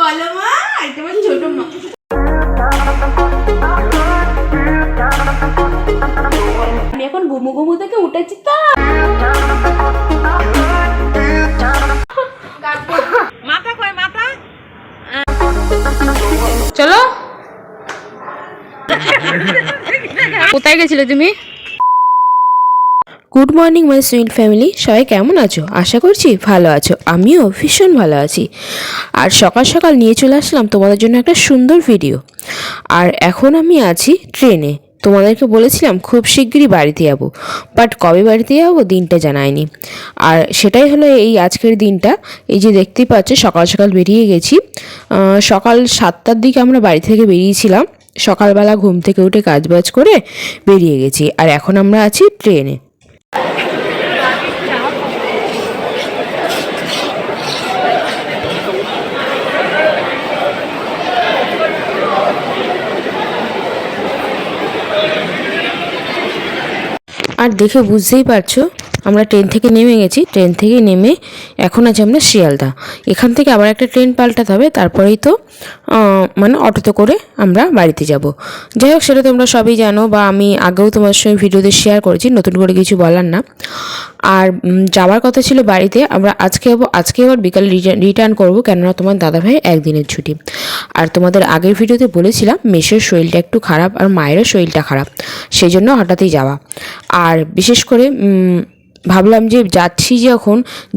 বলো মা, এটা আমার ছোট মা। আমি এখন ঘুমু ঘুমু থেকে উঠেছি তো। মাথা কয় মাথা, চলো। কোথায় গেছিলে তুমি? Good morning my sweet family, সবাই কেমন আছো? আশা করছি ভালো আছো। আমিও ভীষণ ভালো আছি। আর সকাল সকাল নিয়ে চলে আসলাম তোমাদের জন্য একটা সুন্দর ভিডিও। আর এখন আমি আছি ট্রেনে। তোমাদেরকে বলেছিলাম খুব শিগগিরই বাড়িতে যাবো, বাট কবে বাড়িতে যাবো দিনটা জানায়নি। আর সেটাই হলো এই আজকের দিনটা। এই যে দেখতেই পাচ্ছ সকাল সকাল বেরিয়ে গেছি। সকাল 7টার দিকে আমরা বাড়ি থেকে বেরিয়েছিলাম। সকালবেলা ঘুম থেকে উঠে কাজবাজ করে বেরিয়ে গেছি। আর এখন আমরা আছি ট্রেনে। আর দেখে বুঝতেই পারছো আমরা ট্রেন থেকে নেমে গেছি। ট্রেন থেকে নেমে এখন আছি আমরা শিয়ালদা। এখান থেকে আবার একটা ট্রেন পাল্টাতে হবে, তারপরেই তো মানে অটোতে করে আমরা বাড়িতে যাব। যাই হোক, সেটা তোমরা সবই জানো, বা আমি আগেও তোমার সঙ্গে ভিডিওতে শেয়ার করেছি, নতুন করে কিছু বলার না। আর যাওয়ার কথা ছিল বাড়িতে, আমরা আজকে আবার বিকালে রিটার্ন করবো, কেননা তোমার দাদাভাই একদিনের ছুটি। আর তোমাদের আগের ভিডিওতে বলেছিলাম মেসোর শরীরটা একটু খারাপ আর মায়েরও শরীরটা খারাপ, সেই জন্য হঠাৎই যাওয়া। আর বিশেষ করে ভাবলাম যে যাচ্ছি যখন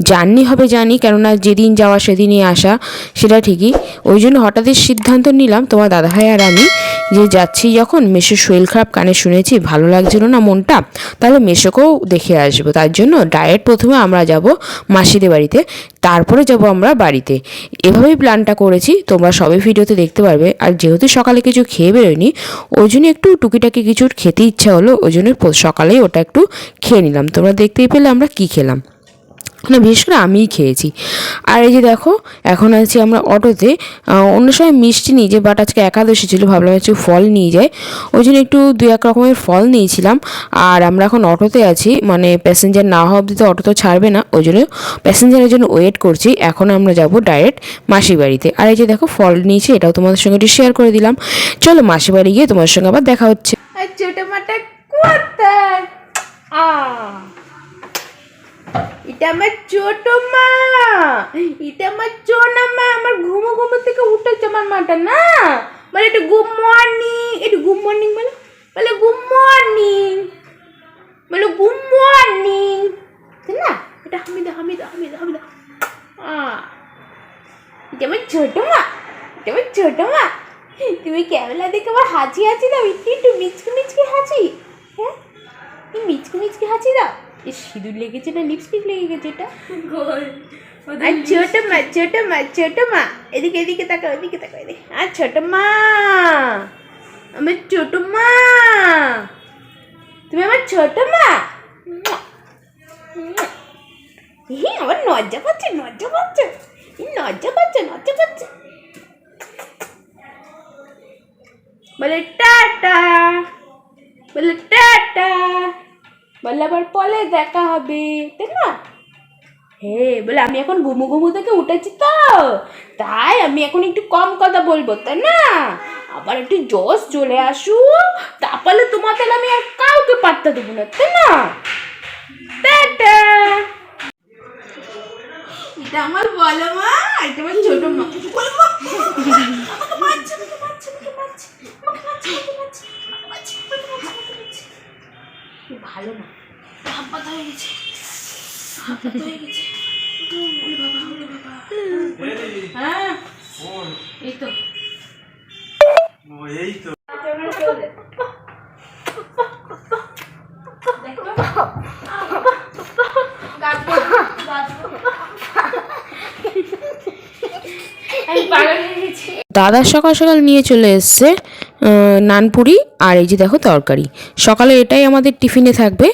জার্নি হবে জানি, কেননা যেদিন যাওয়া সেদিনই আসা, সেটা ঠিকই। ওই জন্য হঠাৎই সিদ্ধান্ত নিলাম তোমার দাদাভাই আর আমি যে যাচ্ছি যখন, মেসোর শরীর খারাপ কানে শুনেছি, ভালো লাগছিল না মনটা, তাহলে মেসোকেও দেখে আসবো। তার জন্য ডাইরেক্ট প্রথমে আমরা যাব মাসিদের বাড়িতে, তারপরে যাব আমরা বাড়িতে। এভাবেই প্ল্যানটা করেছি, তোমরা সবই ভিডিওতে দেখতে পারবে। আর যেহেতু সকালে কিছু খেয়ে বেরোয়নি, ওই জন্য একটু টুকিটাকি কিছু খেতে ইচ্ছা হলো, ওই জন্য সকালেই ওটা একটু খেয়ে নিলাম। তোমরা দেখতেই পেলে আমরা কি খেলাম, না বিশেষ করে আমিই খেয়েছি। আর এই যে দেখো এখন আছি আমরা অটোতে। অন্য সময় মিষ্টি নিয়ে যাই, বাট আজকে একাদশী ছিল, ভাবলাম একটু ফল নিয়ে যাই, ওই জন্য একটু 2-1 রকমের ফল নিয়েছিলাম। আর আমরা এখন অটোতে আছি, মানে প্যাসেঞ্জার না হওয়া অবধি তো অটো তো ছাড়বে না, ওই জন্য প্যাসেঞ্জারের জন্য ওয়েট করছি। এখন আমরা যাব ডাইরেক্ট মাসির বাড়িতে। আর এই যে দেখো ফল নিয়েছি, এটাও তোমাদের সঙ্গে একটু শেয়ার করে দিলাম। চলো মাসির বাড়ি গিয়ে তোমার সঙ্গে আবার দেখা হচ্ছে। ছোট মাটা কোথায়? এটা আমার ছোট মা, এটা আমার ছোনা মা। আমার ঘুমো ঘুমো থেকে উঠেছে আমার মাটা না। বলে একটু গুড মর্নিং, একটু গুড মর্নিং বলো, বলে গুড মর্নিং, বলো গুড মর্নিং, না এটা হামিদা হামিদা হামিদা হামিদা। এটা আমার ছোট মা, এটা আমার ছোট মা। তুমি ক্যামেরা দেখে আমার হাঁচি হাঁচি দাও, একটু মিচকি মিচকি হাঁচি। হ্যাঁ মিচকি মিচকি হাঁচি দাও। সিঁদুর লেগেছে না লিপস্টিক লেগে গেছে এটা? আর ছোট মা, ছোট মা, ছোট মা, এদিকে এদিকে তাকাও, এদিকে তাকাও, এদিকে। আর ছোট মা, আমার ছোট মা, তুমি আমার ছোট মা। আমার লজ্জা পাচ্ছে, লজ্জা পাচ্ছে, লজ্জা পাচ্ছে, লজ্জা পাচ্ছে। বলে টাটা, বলে টাটা, বলে আবার পরে দেখা হবে, তাই না? হে বলে আমি এখন ঘুমু ঘুমু থেকে উঠেছি তো, তাই আমি এখন একটু কম কথা বলবো, তাই না? আবার একটু জোশ চলে আসুক, তারপরে তোমাদের আমি আর কাউকে পাত্তা দেবো না, তাই না? টাটা। এটা আমার বলো মা, এটা আমার ছোট মা। বলো মা, আমাকে মারছে, আমাকে মারছে, আমাকে মারছে, আমাকে মারছে, আমাকে মারছে, আমাকে মারছে, আমাকে মারছে। ভালো না, হাত পাতা হয়ে গেছে, হাত পাতা হয়ে গেছে। ওরে বাবা, ওরে বাবা। হ্যাঁ এই তো, এই তো দাদা সকাল সকাল নিয়ে চলে এসছে নানপুরি, আর এই যে দেখো তরকারি। সকালে এটাই আমাদের টিফিনে থাকবে,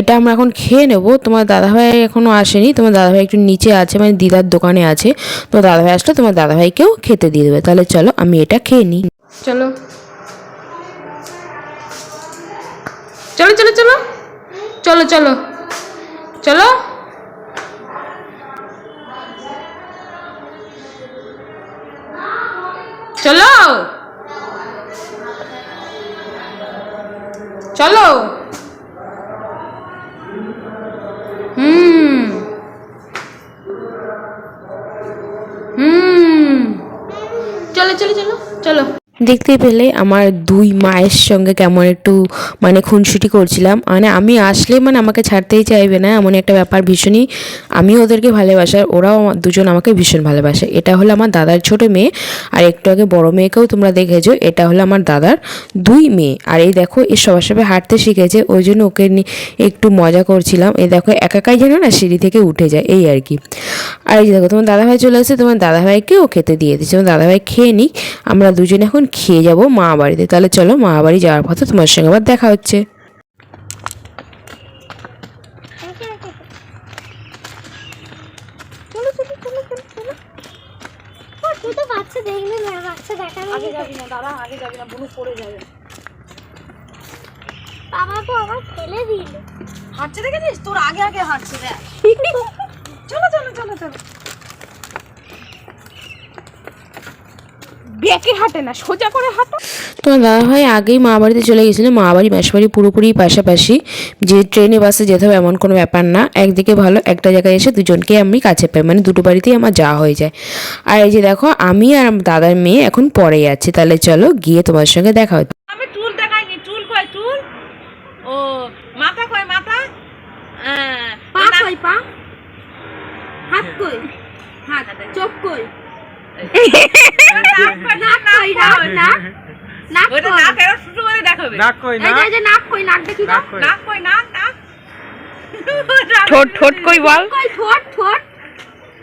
এটা আমরা এখন খেয়ে নেব। তোমার দাদাভাই এখনও আসেনি, তোমার দাদাভাই একটু নিচে আছে, মানে দিদার দোকানে আছে। তোমার দাদাভাই আসলে তোমার দাদাভাইকেও খেতে দিয়ে দেবে। তাহলে চলো আমি এটা খেয়ে নিই। চলো চলো চলো চলো চলো চলো চলো। চলো চলো হুম চলো চলো চলো চলো। দেখতে পেলে আমার দুই মায়ের সঙ্গে কেমন একটু মানে খুনসুটি করছিলাম, মানে আমি আসলে মানে আমাকে ছাড়তেই চাইবে না এমন একটা ব্যাপার। ভীষণই আমি ওদেরকে ভালোবাসি আর ওরাও দুজন আমাকে ভীষণ ভালোবাসে। এটা হলো আমার দাদার ছোট মেয়ে, আর একটু আগে বড় মেয়েকেও তোমরা দেখেছো, এটা হলো আমার দাদার দুই মেয়ে। আর এই দেখো এ সবার সাথে হাঁটতে শিখেছে, ওই জন্য ওকে নিয়ে একটু মজা করছিলাম। এই দেখো একাই যেন না সিঁড়ি থেকে উঠে যায়, এই আর কি। আর এই দেখো তোমার দাদাভাই চলে আসছে, তোমার দাদাভাইকেও খেতে দিয়ে দিচ্ছে। তোমার দাদাভাই খেয়ে নিক, আমরা দুজনে এখন খেয়ে যাবো মা বাড়িতে। তাহলে চলো মা বাড়ি যাওয়ার পথে তোমার সঙ্গে আবার দেখা হচ্ছে। তুই তো বাচ্চা দেখবি না, বাচ্চা দেখানো আগে যাবি না দাদা, আগে যাবি না, বুনু পড়ে যাবে। বাবা তো আমার ফেলে দিল। হাঁটছে দেখেছিস, তোর আগে আগে হাঁটছে দেখ। চলো চলো চলো চলো। বেঁকে হাঁটে না, সোজা করে হাঁটো। তোমার দাদাভাই আগেই মা বাড়িতে চলে গেছিলো। মা বাড়ি মাসবাড়ি পুরোপুরি পাশাপাশি, যে ট্রেনে বাসে যেতে হবে এমন কোনো ব্যাপার না। একদিকে ভালো, একটা জায়গায় এসে দুজনকে আমি কাছে পাই, মানে দুটো বাড়িতেই আমার যাওয়া হয়ে যায়। আর এই যে দেখো আমি আর দাদার মেয়ে এখন পরে যাচ্ছি। তাহলে চলো গিয়ে তোমার সঙ্গে দেখা হচ্ছে। আমি চুল দেখাইনি, চুল কই চুল? ও মাথা কই মাথা? পা কই পা? হাত কই? হাত। চোখ কই? নাক কই? নাক নাক ওটা কই? নাক এর শুরু করে দেখাবে। নাক কই এই না যে নাক কই? নাক দেখি দাও। নাক কই নাক নাক? ঠোঁট ঠোঁট কই বল? কই ঠোঁট ঠোঁট?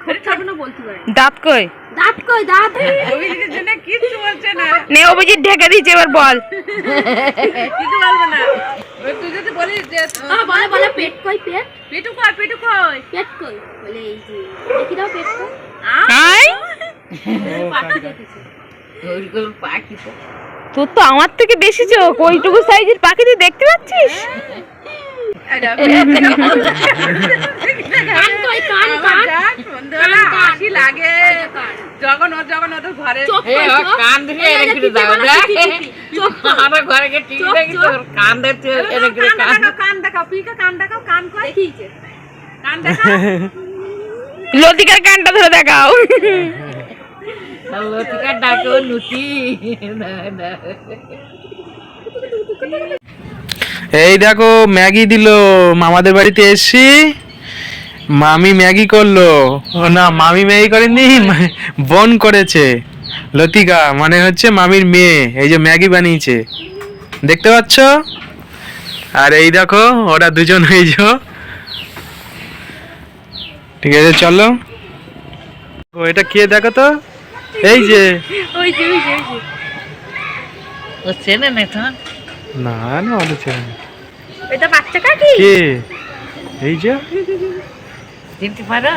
ঠোঁট না বলতে পারে। দাঁত কই? দাঁত কই? দাঁত। অভিজিতের জন্য কিচ্ছু বলছে না, নে অভিজিৎ ঢেকে দিয়েছে, এবার বল। কিছু বলবে না। ওই তুই যদি বলিস যে বলে বলে পেট কই? পেট পেটু কই পেটু কই? পেট কই? বলে এই যে দেখি দাও পেট কই? হাই, পাখি দেখেছি। ওইগুলো পাখি তো। তোর তো আমার থেকে বেশি চোখ, ওইটুকু সাইজের পাখি তুই দেখতে পাচ্ছিস? কান কই? কান কান সন্ধ্যাবেলা হাসি লাগে যখন ওদের ঘরে চোখ কই? চোখ কান ধরে এনে করে দাও চোখ আমার ঘরে গিয়ে টিভি দেখি তোর কান ধরতে এনে করে কান দেখাও পিকা কান দেখাও কান কই দেখিছে। কান দেখাও লতিকার কানটা ধরে দেখাও। লতিকা ডাকো নুতি এই দেখো ম্যাগি দিল মামাদের বাড়িতে এসছি, মামি ম্যাগি করলো। ও না, মামি ম্যাগি করেনি, বোন করেছে। লতিকা মানে হচ্ছে মামির মেয়ে, এই যে ম্যাগি বানিয়েছে দেখতে পাচ্ছ। আর এই দেখো ওরা দুজন হয়েছ। ঠিক আছে চলো। ও এটা কে দেখো তো, এই যে ওই যে ওই যে ওই যে ও চেনে না তো না না ওদের ছেলে না। এটা বাচ্চা কাকি কে এই যে চিনতে পারো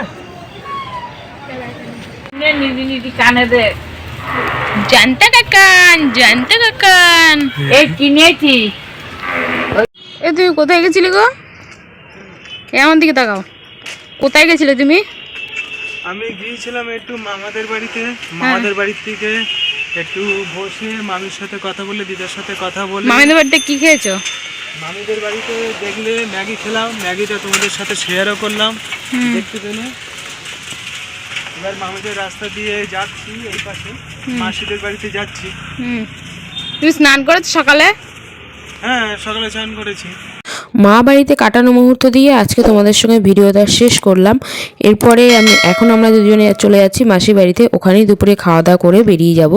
নিদি নিদি কানে দে জানতে কাকান। এই কিনেছি এ তুই কোথায় গেছিলি গো? এমন দিকে তাকাও, কোথায় গেছিলে তুমি? আমি গিয়েছিলাম একটু মামাদের বাড়িতে। মামাদের বাড়ি থেকে একটু বসে মামির সাথে কথা বলে, দিদার সাথে কথা বলে। মামিদের বাড়িতে কি খেয়েছো? মামিদের বাড়িতে দেখলে ম্যাগি খেলাম, ম্যাগিটা তোমাদের সাথে শেয়ারও করলাম দেখতে পেলে। এবার মামিদের রাস্তা দিয়ে যাচ্ছি, এই পাশে মাসিদের বাড়িতে যাচ্ছি। তুমি স্নান করেছো সকালে? হ্যাঁ সকালে স্নান করেছি। মা বাড়িতে কাটানো মুহূর্ত দিয়ে আজকে তোমাদের সঙ্গে ভিডিওটা শেষ করলাম। এরপরে এখন আমরা দুজনে চলে যাচ্ছি মাসির বাড়িতে, ওখানেই দুপুরে খাওয়া দাওয়া করে বেরিয়ে যাব।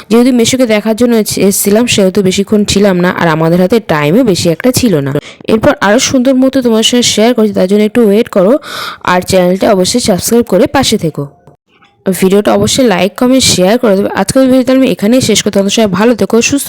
যেহেতু মেশুকে দেখার জন্য এসেছিলাম, সেহেতু বেশিক্ষণ ছিলাম না, আর আমাদের হাতে টাইমও বেশি একটা ছিল না। এরপর আরও সুন্দর মতো তোমার সঙ্গে শেয়ার করছি, তার জন্য একটু ওয়েট করো। আর চ্যানেলটা অবশ্যই সাবস্ক্রাইব করে পাশে থেকো। ভিডিওটা অবশ্যই লাইক কমেন্ট শেয়ার করে দেবে। আজকের ভিডিওটা আমি এখানেই শেষ করতে, তোমাদের সবাই ভালো থেকো, সুস্থ।